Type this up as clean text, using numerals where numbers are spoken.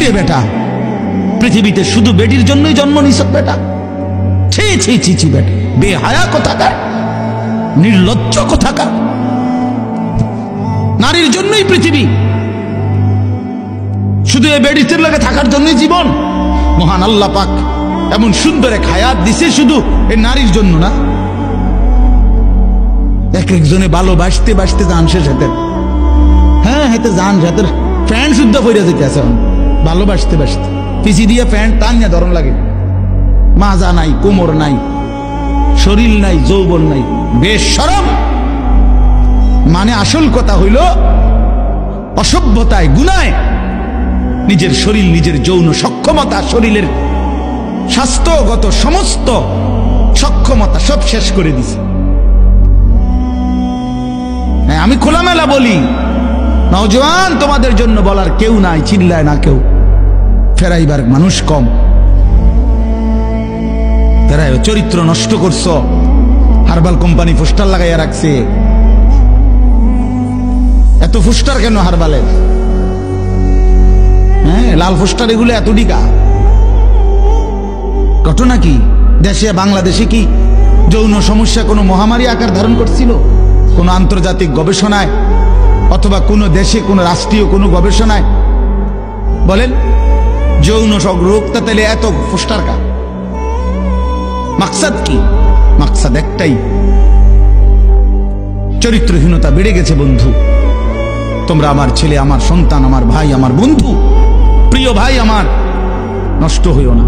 রে বেটা, পৃথিবীতে শুধু বেটির জন্যই জন্ম নিছ বেটা। ছি ছি ছি ছি বেটা, বেহায়া কোথাকার, নির্লজ্জ কোথাকার। নারীর জন্যই পৃথিবী, শুধু এই বেডিসের লাগে থাকার জন্যই জীবন। মহান আল্লাহ পাক এমন সুন্দর এক হায়াত দিছে শুধু এই নারীর জন্য না। এক একজনে ভালোবাসতে বাসতে জান শেষ হাতের, হ্যাঁ হাতে জান হাতের প্যান্ট শুদ্ধ পড়ে যেতে আছে ভালোবাসতে বাসতে, পিছি দিয়ে প্যান্ট টান নিয়ে ধরন লাগে। মাজা নাই, কোমর নাই, শরীর নাই, যৌবন নাই, বেশরম। মানে আসল কথা হইল অসভ্যতায় গুনায় নিজের শরীর, নিজের যৌন সক্ষমতা, শরীরের স্বাস্থ্যগত সমস্ত সক্ষমতা সব শেষ করে দিছে। হ্যাঁ, আমি খোলামেলা বলি, নওজোয়ান তোমাদের জন্য বলার কেউ নাই, চিল্লায় না কেউ, ফেরাইবার মানুষ কম। ফেরাই চরিত্র নষ্ট করছো, হারবাল কোম্পানি পোস্টার লাগাইয়া রাখছে। এত পোস্টার কেন হারবালের? হ্যাঁ, লাল পোস্টার এগুলো এত ডিকা। ঘটনা কি? দেশে বাংলাদেশে কি যৌন সমস্যা কোনো মহামারী আকার ধারণ করছিল? কোনো আন্তর্জাতিক গবেষণায় অথবা কোনো দেশে কোনো রাষ্ট্রীয় কোনো গবেষণায় বলেন যৌন রোগটা তাহলে এত পোস্টার কা? মাকসাদ কি? মাকসাদ একটাই, চরিত্রহীনতা বেড়ে গেছে বন্ধু। তোমরা আমার ছেলে, আমার সন্তান, আমার ভাই, আমার বন্ধু, প্রিয় ভাই আমার, নষ্ট হইও না।